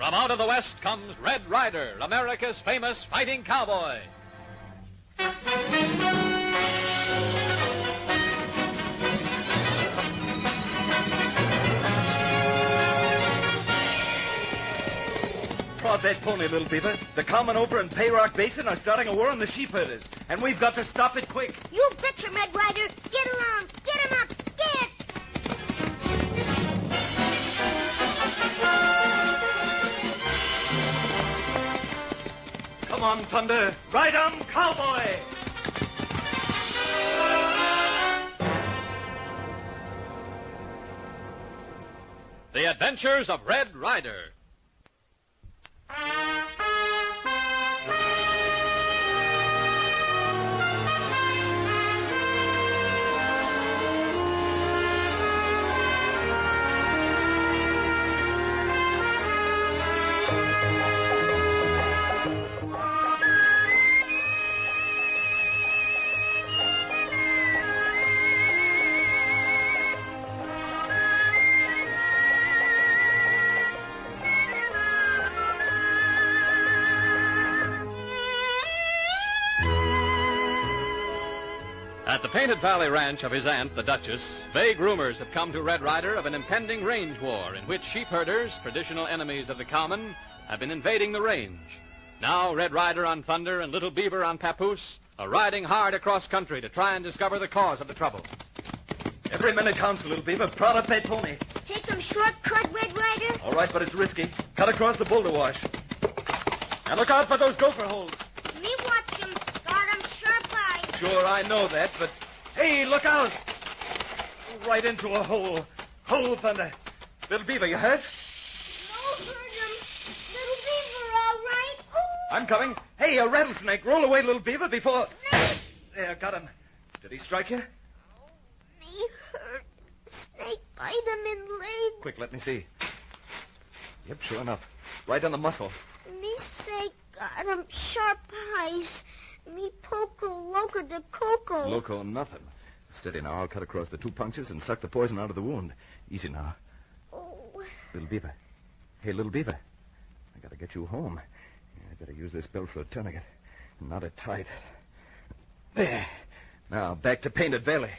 From out of the West comes Red Ryder, America's famous fighting cowboy. Prod that pony, little beaver. The Common over in Payrock Basin are starting a war on the sheep herders, and we've got to stop it quick. You betcha, Red Ryder. Get along. Get him up. Get! Come on, Thunder. Ride on, cowboy! The Adventures of Red Ryder. At the Painted Valley ranch of his aunt, the Duchess, vague rumors have come to Red Ryder of an impending range war in which sheep herders, traditional enemies of the Common, have been invading the range. Now Red Ryder on Thunder and Little Beaver on Papoose are riding hard across country to try and discover the cause of the trouble. Every minute counts, little beaver. Prod up that pony. Take them shortcut, Red Ryder? All right, but it's risky. Cut across the boulder wash. And look out for those gopher holes. Me watch them. Got 'em sharp eyes. Sure, I know that, but... Hey, look out! Right into a hole. Hole, Thunder. Little beaver, you hurt? No hurt him. Little Beaver, all right? Ooh. I'm coming. Hey, a rattlesnake. Roll away, little beaver, before... Snake. There, got him. Did he strike you? Me hurt. Snake bite him in leg. Quick, let me see. Yep, sure enough. Right on the muscle. Me say got him sharp eyes. Me poco loco de coco. Loco, nothing. Steady now. I'll cut across the two punctures and suck the poison out of the wound. Easy now. Oh. Little beaver. Hey, little beaver. I gotta get you home. I better use this belt for a tourniquet. Knot it tight. There. Now, back to Painted Valley.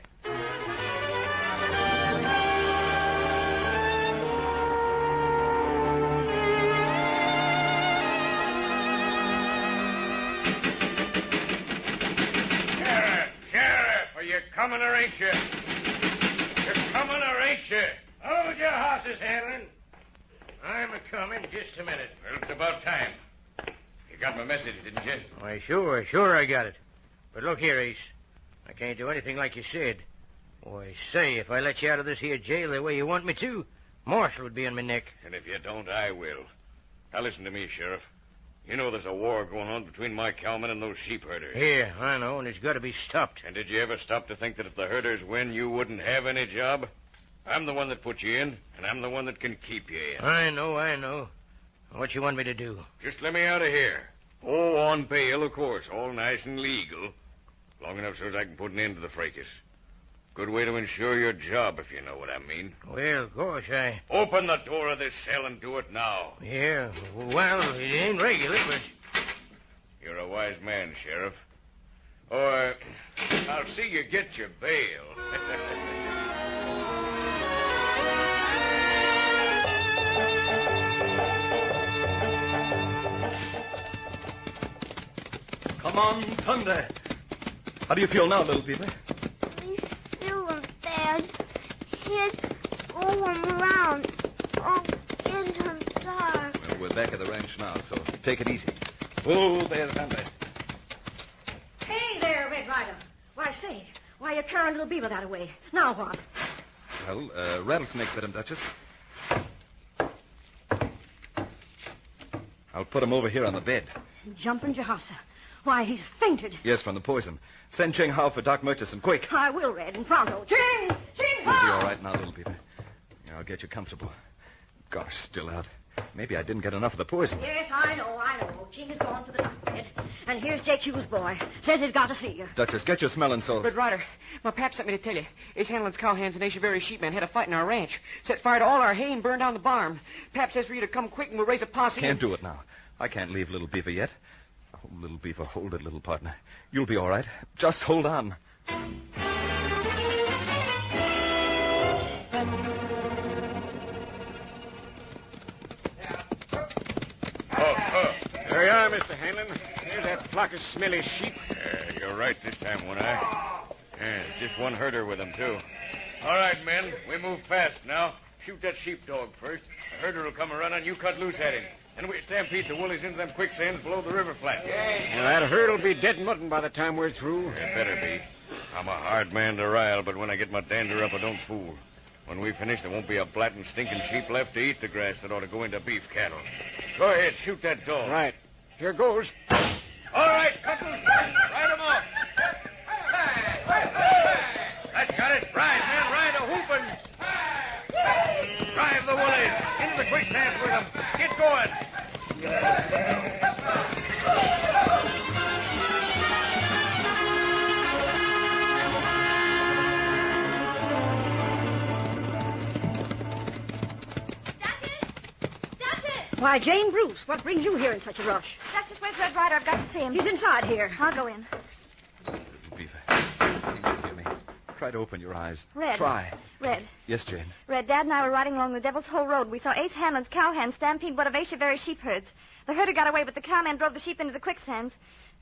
Coming or ain't you? You're coming or ain't you? Hold your horses, Hanlon. I'm a-coming just a minute. Well, it's about time. You got my message, didn't you? Why, sure I got it. But look here, Ace. I can't do anything like you said. Why, say, if I let you out of this here jail the way you want me to, Marshal would be on my neck. And if you don't, I will. Now, listen to me, Sheriff. You know there's a war going on between my cowmen and those sheep herders. Yeah, I know, and it's got to be stopped. And did you ever stop to think that if the herders win, you wouldn't have any job? I'm the one that put you in, and I'm the one that can keep you in. I know. What you want me to do? Just let me out of here. Oh, on bail, of course, all nice and legal. Long enough so as I can put an end to the fracas. Good way to ensure your job, if you know what I mean. Well, gosh, Open the door of this cell and do it now. Yeah, well, it ain't regular, but... You're a wise man, Sheriff. Or I'll see you get your bail. Come on, Thunder. How do you feel now, little beaver? Head going around. Oh, get him dark. Well, we're back at the ranch now, so take it easy. Oh, there's Thunder. Hey there, Red Ryder. Why, say, why you carrying Little Beaver that way? Now what? Well, rattlesnake bit him, Duchess. I'll put him over here on the bed. Jumping Jahassa. Why, he's fainted. Yes, from the poison. Send Ching Hao for Doc Murchison, quick. I will, Red, and pronto. Ching He'll be Hao! all right now, little Peter. Yeah, I'll get you comfortable. Gosh, still out. Maybe I didn't get enough of the poison. Yes, I know. King has gone for the doctor yet. And here's J.Q.'s boy. Says he's got to see you. Duchess, get your smelling salts. Red Ryder, my pap sent me to tell you. Ace Hanlon's cowhands and Ace sheepmen had a fight in our ranch. Set fire to all our hay and burned down the barn. Pap says for you to come quick and we'll raise a posse. Can't do it now. I can't leave Little Beaver yet. Oh, Little Beaver, hold it, little partner. You'll be all right. Just hold on. There you are, Mr. Hanlon. There's that flock of smelly sheep. You're right this time, One Eye. Yeah, just one herder with them, too. All right, men. We move fast now. Shoot that sheepdog first. The herder will come around and you cut loose at him. Then we stampede the woolies into them quicksands below the river flat. That herd will be dead mutton by the time we're through. It better be. I'm a hard man to rile, but when I get my dander up, I don't fool. When we finish, there won't be a blatting, stinking sheep left to eat the grass that ought to go into beef cattle. Go ahead, shoot that dog. Right. Here goes. All right, cut loose. Ride him off. That's got it. Ride, man, ride a whooping. Drive the woolies into the quicksands with them. Get going. Why, Jane Bruce, what brings you here in such a rush? Duchess, where's Red Ryder? I've got to see him. He's inside here. I'll go in. Little Beaver, can you hear me? Try to open your eyes. Red. Try. Red. Yes, Jane. Red, Dad and I were riding along the Devil's Hole Road. We saw Ace Hanlon's cowhands stampede one of Ace sheep herds. The herder got away, but the cowman drove the sheep into the quicksands.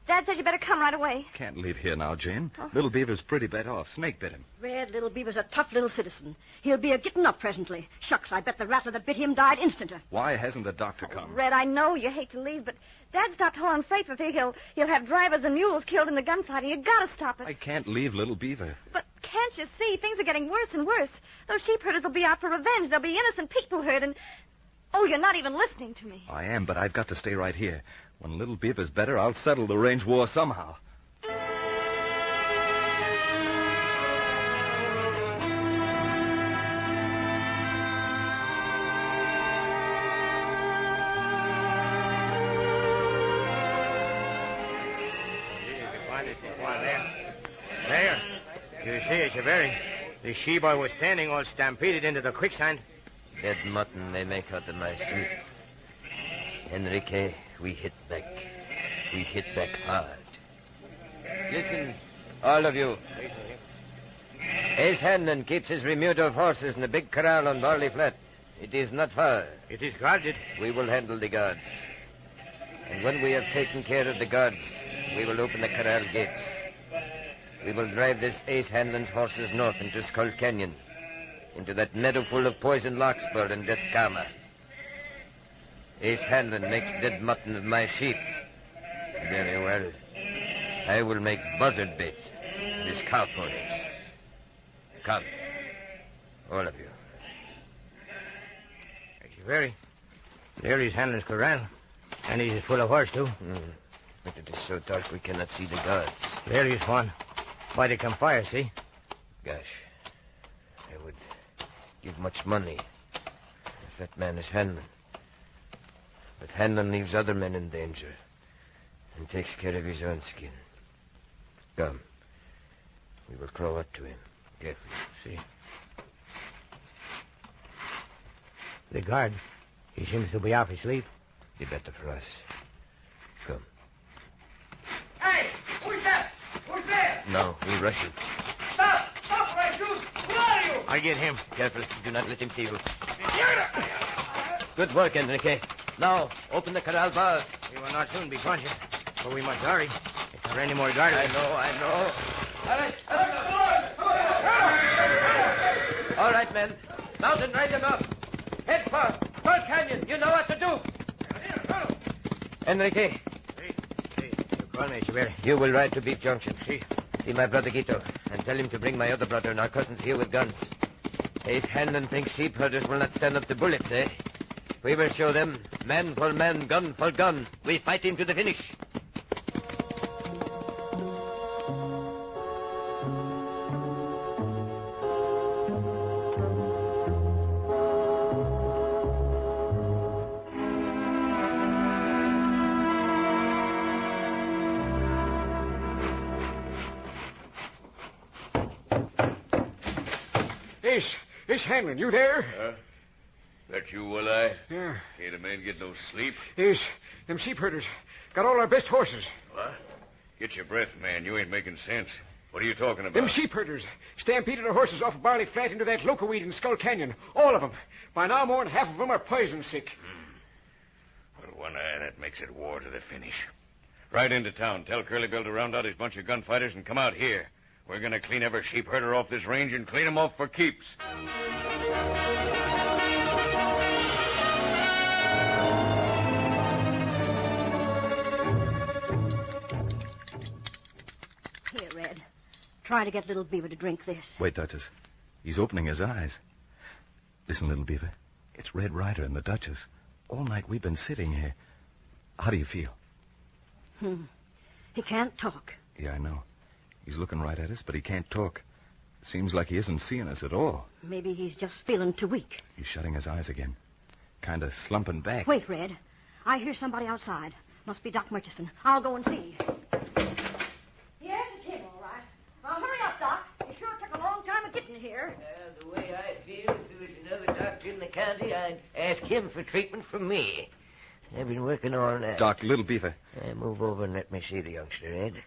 Dad says you better come right away. Can't leave here now, Jane. Oh. Little Beaver's pretty bad off. Snake bit him. Red, Little Beaver's a tough little citizen. He'll be a-getting up presently. Shucks, I bet the rattler that bit him died instanter. Why hasn't the doctor come? Red, I know you hate to leave, but Dad stopped hauling freight for fear he'll have drivers and mules killed in the gunfighting. You gotta stop it. I can't leave Little Beaver. But can't you see? Things are getting worse and worse. Those sheep herders will be out for revenge. There'll be innocent people hurt, and... Oh, you're not even listening to me. I am, but I've got to stay right here. When Little Beaver's better, I'll settle the range war somehow. There. You see it, Chevere. The she-boy was standing all stampeded into the quicksand. Dead mutton they make out of my sheep. Enrique, we hit back. We hit back hard. Listen, all of you. Ace Hanlon keeps his remuda of horses in the big corral on Barley Flat. It is not far. It is guarded. We will handle the guards. And when we have taken care of the guards, we will open the corral gates. We will drive this Ace Hanlon's horses north into Skull Canyon, into that meadow full of poison larkspur and death karma. Ace Hanlon makes dead mutton of my sheep. Very well. I will make buzzard baits of his cow ponies. Come, all of you. Chevere, there is Hanlon's corral. And he's full of horse, too. But it is so dark we cannot see the guards. There is one. By the campfire, see? Gosh, I would give much money if that man is Hanlon. But Hanlon leaves other men in danger and takes care of his own skin. Come. We will crawl up to him. Carefully. See. The guard. He seems to be off his sleep. The better for us. Come. Hey! Who's that? Who's there? No, we rush you. Stop! Stop, my shoes! Who are you? I get him. Careful. Do not let him see you. Good work, Enrique. Now, open the corral bars. He will not soon be conscious, but we must hurry. If there are any more guards... I know. All right, men. Mount and ride them up. Head for Skull Canyon. You know what to do. Enrique. You call me, Chevere. You will ride to Beef Junction. See. See my brother Guito, and tell him to bring my other brother and our cousins here with guns. Ace Hanlon thinks sheep herders will not stand up to bullets, eh? We will show them, man for man, gun for gun. We fight him to the finish. Ace Hanlon, you there? That you, will I? Yeah. Can't a man get no sleep? Ace, them sheep herders got all our best horses. What? Get your breath, man. You ain't making sense. What are you talking about? Them sheep herders stampeded our horses off of Barley Flat into that loco weed in Skull Canyon. All of them. By now, more than half of them are poison sick. Well, One Eye, that makes it war to the finish. Ride into town. Tell Curly Bill to round out his bunch of gunfighters and come out here. We're going to clean every sheep herder off this range and clean them off for keeps. Here, Red. Try to get Little Beaver to drink this. Wait, Duchess. He's opening his eyes. Listen, Little Beaver. It's Red Ryder and the Duchess. All night we've been sitting here. How do you feel? He can't talk. Yeah, I know. He's looking right at us, but he can't talk. Seems like he isn't seeing us at all. Maybe he's just feeling too weak. He's shutting his eyes again. Kind of slumping back. Wait, Red. I hear somebody outside. Must be Doc Murchison. I'll go and see. Yes, it's him, all right. Now, hurry up, Doc. You sure took a long time of getting here. The way I feel, if there was another doctor in the county, I'd ask him for treatment from me. I've been working all night. Doc, Little Beaver. Move over and let me see the youngster, Ed.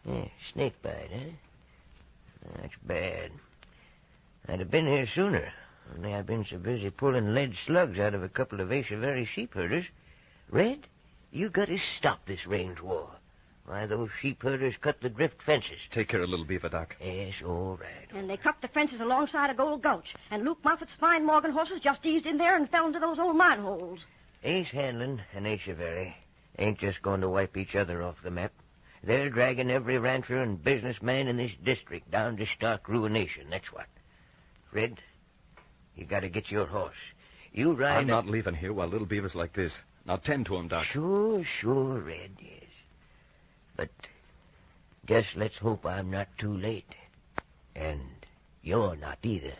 Yeah, snake bite, huh? That's bad. I'd have been here sooner, only I've been so busy pulling lead slugs out of a couple of Asavari sheep herders. Red, you got to stop this range war. Why, those sheep herders cut the drift fences. Take care of Little Beaver, Doc. Yes, all right. And they cut the fences alongside of Gold Gulch. And Luke Moffat's fine Morgan horses just eased in there and fell into those old mine holes. Ace Hanlon and Asavari ain't just going to wipe each other off the map. They're dragging every rancher and businessman in this district down to stark ruination, that's what. Red, you got to get your horse. You ride... I'm not leaving here while Little Beaver's like this. Now tend to him, Doc. Sure, Red, yes. But just let's hope I'm not too late. And you're not either.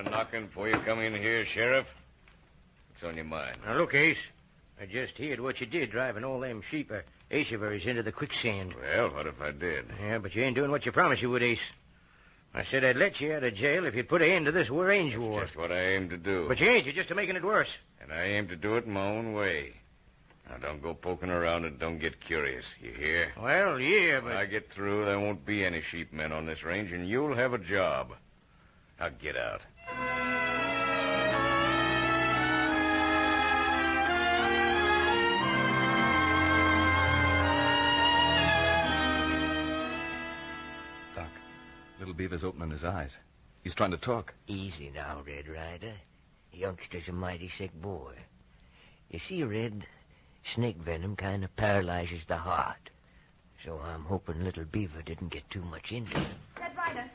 Knocking before you come in here, Sheriff? What's on your mind? Now, look, Ace. I just heard what you did driving all them sheep Asavarys into the quicksand. Well, what if I did? Yeah, but you ain't doing what you promised you would, Ace. I said I'd let you out of jail if you'd put an end to this range war. That's just what I aim to do. But you ain't. You're just making it worse. And I aim to do it in my own way. Now, don't go poking around and don't get curious. You hear? Well, yeah, but... When I get through, there won't be any sheepmen on this range, and you'll have a job. Now, get out. Doc, Little Beaver's opening his eyes. He's trying to talk. Easy now, Red Ryder. Youngster's a mighty sick boy. You see, Red, snake venom kind of paralyzes the heart. So I'm hoping Little Beaver didn't get too much into him. Red Ryder.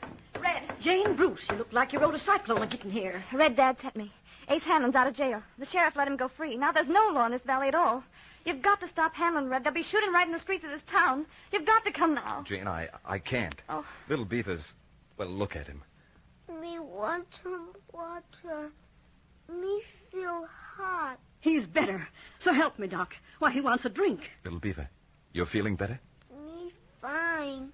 Red. Jane Bruce, you look like you rode a cyclone getting here. Red Dad sent me. Ace Hanlon's out of jail. The sheriff let him go free. Now there's no law in this valley at all. You've got to stop Hanlon, Red. They'll be shooting right in the streets of this town. You've got to come now. Jane, I can't. Oh. Little Beaver's... Well, look at him. Me want some water. Me feel hot. He's better. So help me, Doc. Why, he wants a drink. Little Beaver, you're feeling better? Me fine.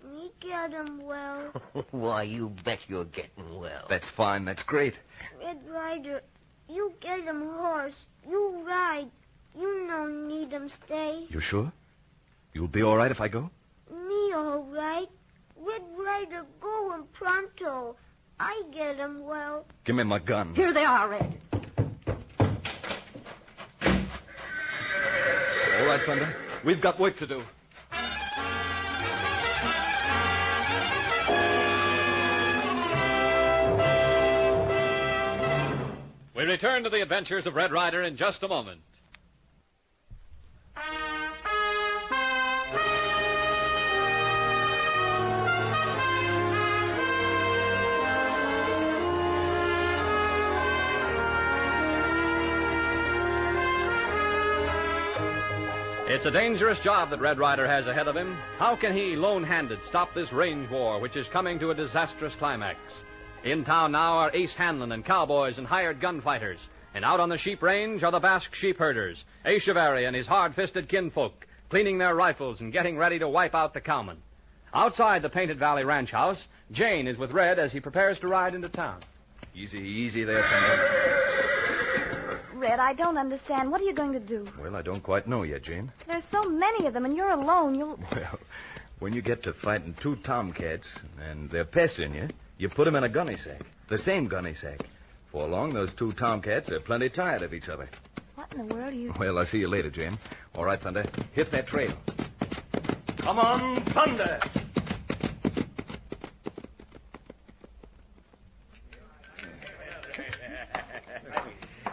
Me get him well. Why, you bet you're getting well. That's fine. That's great. Red Ryder, you get him horse. You ride. You no need him stay. You sure? You'll be all right if I go? Me all right. Red Ryder going pronto. I get him well. Give me my guns. Here they are, Red. All right, Thunder. We've got work to do. We return to the adventures of Red Ryder in just a moment. It's a dangerous job that Red Ryder has ahead of him. How can he, lone-handed, stop this range war which is coming to a disastrous climax? In town now are Ace Hanlon and cowboys and hired gunfighters. And out on the sheep range are the Basque sheep herders, Echeverry and his hard-fisted kinfolk, cleaning their rifles and getting ready to wipe out the cowmen. Outside the Painted Valley ranch house, Jane is with Red as he prepares to ride into town. Easy there, Thunder. Red, I don't understand. What are you going to do? Well, I don't quite know yet, Jane. There's so many of them, and you're alone. Well, when you get to fighting 2 tomcats, and they're pestering you, you put them in a gunny sack. The same gunny sack. Before long, those 2 tomcats are plenty tired of each other. What in the world are you... Well, I'll see you later, Jane. All right, Thunder. Hit that trail. Come on, Thunder!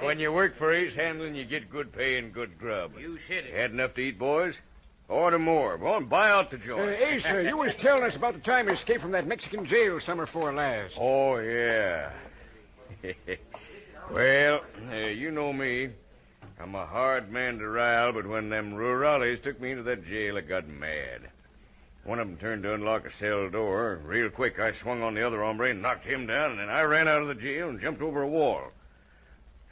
When you work for Ace Handling, you get good pay and good grub. You said it. Had enough to eat, boys? Order more. Go on, buy out the joint. Ace, you was telling us about the time you escaped from that Mexican jail summer before last. Oh, yeah. Well, you know me. I'm a hard man to rile, but when them rurales took me into that jail, I got mad. One of them turned to unlock a cell door. Real quick, I swung on the other hombre and knocked him down, and then I ran out of the jail and jumped over a wall.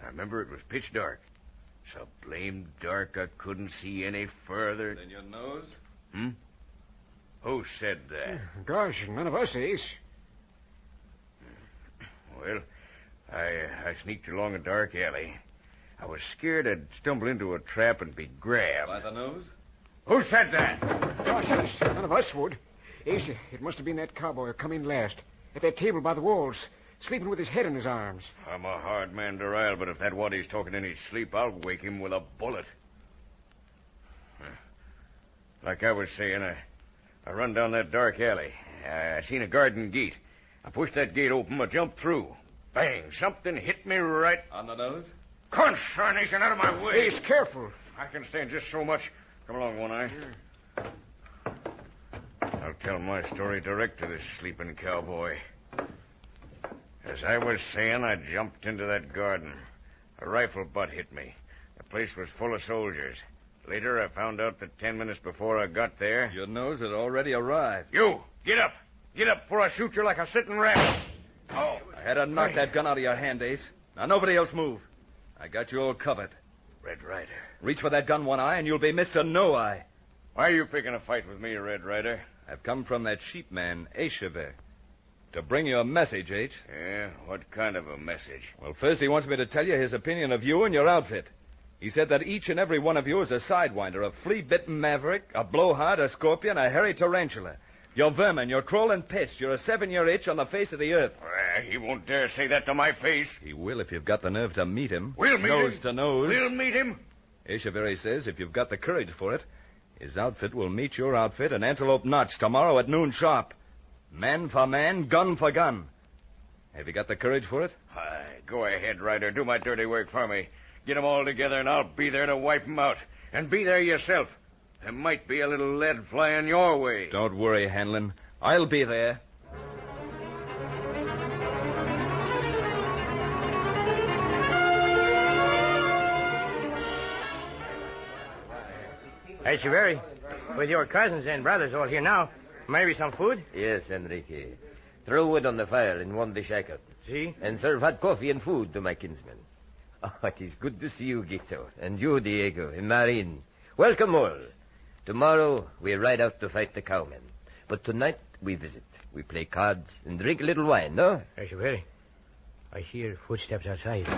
I remember it was pitch dark. So blamed dark I couldn't see any further. Then your nose? Who said that? Gosh, none of us, Ace. Well, I sneaked along a dark alley. I was scared I'd stumble into a trap and be grabbed. By the nose? Who said that? Gosh, Ace, none of us would. Ace, it must have been that cowboy who come in last. At that table by the walls, sleeping with his head in his arms. I'm a hard man to rile, but if that waddy's talking in his sleep, I'll wake him with a bullet. Like I was saying, I run down that dark alley. I seen a garden gate. I pushed that gate open, I jumped through. Bang! Something hit me right... On the nose? Consternation, out of my way! Ace, careful. I can stand just so much. Come along, One-Eye. I'll tell my story direct to this sleeping cowboy. As I was saying, I jumped into that garden. A rifle butt hit me. The place was full of soldiers. Later, I found out that 10 minutes before I got there... Your nose had already arrived. You! Get up! Get up before I shoot you like a sitting rat! Oh! I had to knock that gun out of your hand, Ace. Now, nobody else move. I got you all covered. Red Ryder. Reach for that gun, One-Eye, and you'll be Mr. No-Eye. Why are you picking a fight with me, Red Ryder? I've come from that sheep man, Echeverry, to bring you a message, H. Yeah? What kind of a message? Well, first he wants me to tell you his opinion of you and your outfit. He said that each and every one of you is a sidewinder, a flea-bitten maverick, a blowhard, a scorpion, a hairy tarantula. You're vermin, you're crawling pests, you're a 7-year itch on the face of the earth. He won't dare say that to my face. He will if you've got the nerve to meet him. We'll meet him. Nose to nose. We'll meet him. Echeverry says if you've got the courage for it, his outfit will meet your outfit in Antelope Notch tomorrow at noon sharp. Man for man, gun for gun. Have you got the courage for it? Go ahead, Ryder. Do my dirty work for me. Get 'em all together, and I'll be there to wipe 'em out. And be there yourself. There might be a little lead flying your way. Don't worry, Hanlon. I'll be there. Echeverry, with your cousins and brothers all here now, maybe some food? Yes, Enrique. Throw wood on the fire and warm the shack up. See? And serve hot coffee and food to my kinsmen. Oh, it is good to see you, Guito. And you, Diego, and Marin. Welcome all. Tomorrow we ride out to fight the cowmen. But tonight we visit. We play cards and drink a little wine, no? Echeverry, I hear footsteps outside.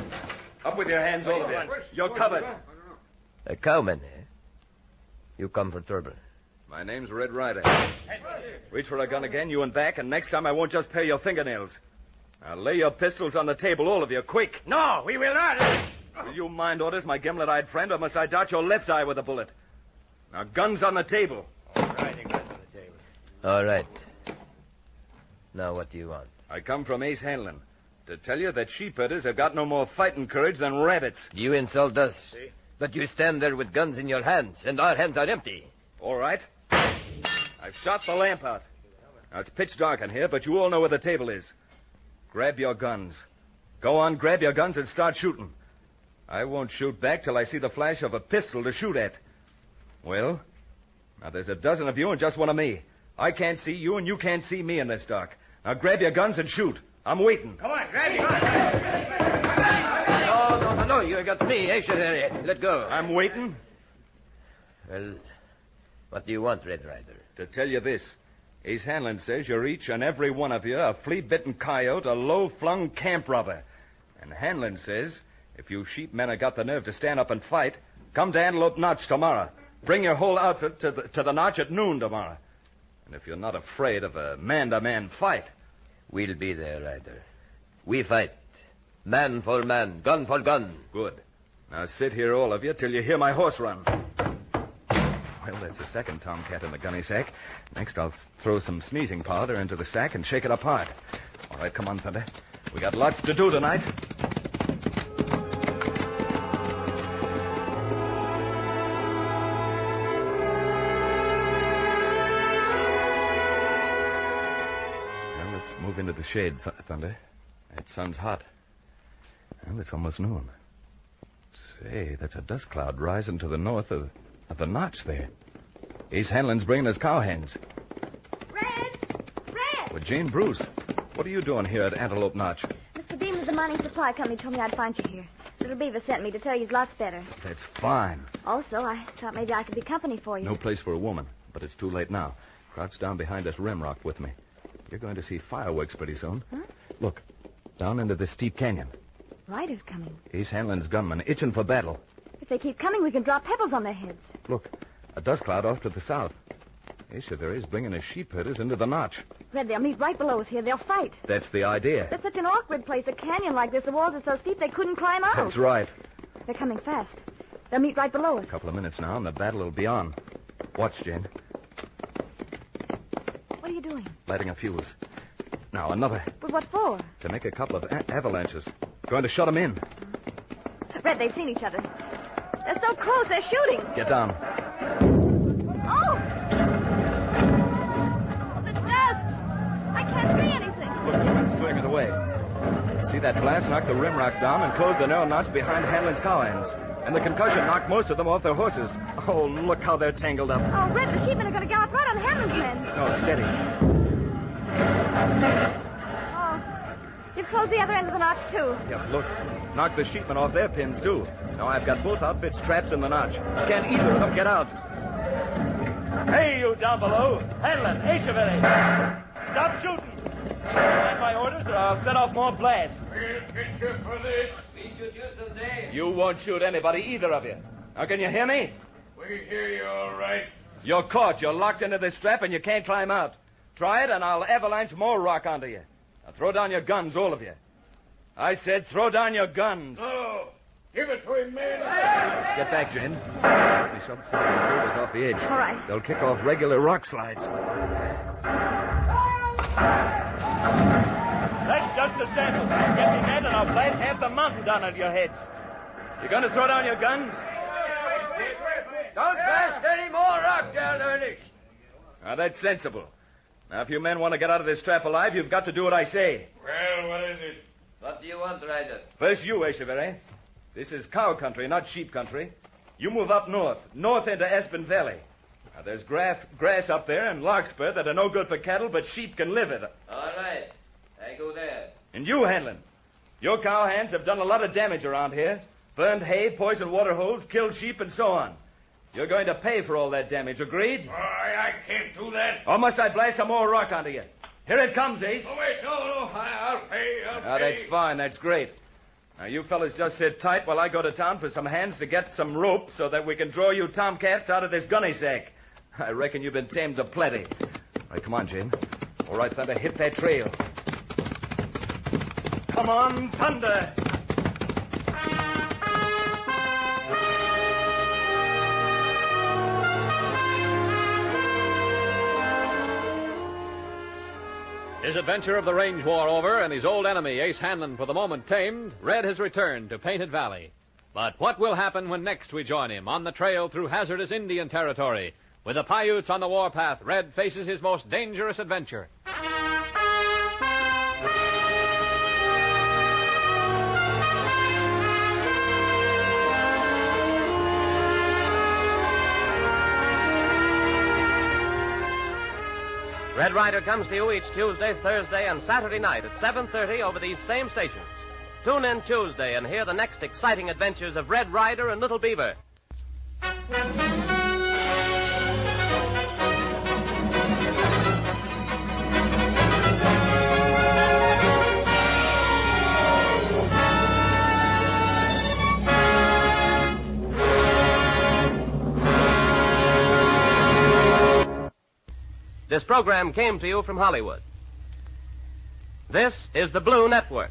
Up with your hands, all of you. You're covered. A cowman, eh? You come for trouble. My name's Red Ryder. Reach for a gun again, you and back, and next time I won't just pare your fingernails. Now lay your pistols on the table, all of you, quick. No, we will not. Will you mind orders, my gimlet-eyed friend, or must I dart your left eye with a bullet? Now, guns on the table. All right, guns on the table. All right. Now, what do you want? I come from Ace Hanlon to tell you that sheepherders have got no more fighting courage than rabbits. You insult us. See? But you stand there with guns in your hands, and our hands are empty. All right. I've shot the lamp out. Now, it's pitch dark in here, but you all know where the table is. Grab your guns. Go on, grab your guns and start shooting. I won't shoot back till I see the flash of a pistol to shoot at. Well, now there's a dozen of you and just one of me. I can't see you, and you can't see me in this dark. Now grab your guns and shoot. I'm waiting. Come on, grab him. No, you got me, eh, Sheriff? Let go. I'm waiting Well, what do you want, Red Ryder? to tell you this. Ace Hanlon says you're each and every one of you a flea-bitten coyote, a low-flung camp robber. And Hanlon says if you sheepmen have got the nerve to stand up and fight, come to Antelope Notch tomorrow. Bring your whole outfit to the Notch at noon tomorrow. And if you're not afraid of a man-to-man fight... We'll be there, Ryder. We fight. Man for man, gun for gun. Good. Now sit here, all of you, till you hear my horse run. Well, that's the second tomcat in the gunny sack. Next, I'll throw some sneezing powder into the sack and shake it apart. All right, come on, Thunder. We got lots to do tonight. Now, let's move into the shade, Thunder. That sun's hot. Well, it's almost noon. Say, that's a dust cloud rising to the north of the Notch there. Ace Hanlon's bringing us cowhands. Red! With Jane Bruce. What are you doing here at Antelope Notch? Mr. Beam of the Mining Supply Company told me I'd find you here. Little Beaver sent me to tell you he's lots better. That's fine. Also, I thought maybe I could be company for you. No place for a woman, but it's too late now. Crouch down behind this rim rock with me. You're going to see fireworks pretty soon. Huh? Look, down into this steep canyon. Ryder's coming. Ace Hanlon's gunmen itching for battle. If they keep coming, we can drop pebbles on their heads. Look, a dust cloud off to the south. Ace bringing his sheep herders into the Notch. Red, they'll meet right below us here. They'll fight. That's the idea. It's such an awkward place, a canyon like this. The walls are so steep they couldn't climb out. That's right. They're coming fast. They'll meet right below us. A couple of minutes now, and the battle will be on. Watch, Jane. What are you doing? Lighting a fuse. Now, another. But what for? To make a couple of avalanches. Going to shut them in. Red, they've seen each other. They're so close, they're shooting. Get down. Oh! The dust! I can't see anything. Look, it's clearing it away. See that blast knock the rim rock down and close the narrow notch behind Hanlon's cowhands. And the concussion knocked most of them off their horses. Oh, look how they're tangled up. Oh, Red, the sheepmen are going to gallop right on Hanlon's men. No, steady. Oh, you've closed the other end of the notch, too. Yeah, look. Knocked the sheepmen off their pins, too. Now I've got both outfits trapped in the notch. Can't either of them get out. Hey, you down below. Hanlon, Aisheville. Stop shooting. Mind my orders or I'll set off more blasts. We'll get you for this. We should use them there. You won't shoot anybody, either of you. Now, can you hear me? We hear you all right. You're caught. You're locked into this trap and you can't climb out. Try it and I'll avalanche more rock onto you. Now, throw down your guns, all of you. I said throw down your guns. No. Give it to him, man. Get back, Jane. We shoved some of the boulders off the edge. All right. They'll kick off regular rock slides. That's just the sample. Get me mad and I'll blast half the mountain down on your heads. You going to throw down your guns? Don't blast any more rock down, Ernest. Now, that's sensible. Now, if you men want to get out of this trap alive, you've got to do what I say. Well, what is it? What do you want, Ryder? First you, Echeverry. This is cow country, not sheep country. You move up north into Aspen Valley. Now, there's grass up there and larkspur that are no good for cattle, but sheep can live in. All right. I go there. And you, Hanlon. Your cowhands have done a lot of damage around here. Burned hay, poisoned water holes, killed sheep, and so on. You're going to pay for all that damage, agreed? I can't do that. Or must I blast some more rock onto you? Here it comes, Ace. Oh, wait, no. I'll pay. Now, that's fine. That's great. Now, you fellas just sit tight while I go to town for some hands to get some rope so that we can draw you tomcats out of this gunny sack. I reckon you've been tamed to plenty. All right, come on, Jane. All right, Thunder, hit that trail. Come on, Thunder. His adventure of the range war over and his old enemy, Ace Hanlon, for the moment tamed, Red has returned to Painted Valley. But what will happen when next we join him on the trail through hazardous Indian territory? With the Paiutes on the warpath, Red faces his most dangerous adventure. Red Ryder comes to you each Tuesday, Thursday, and Saturday night at 7:30 over these same stations. Tune in Tuesday and hear the next exciting adventures of Red Ryder and Little Beaver. This program came to you from Hollywood. This is the Blue Network.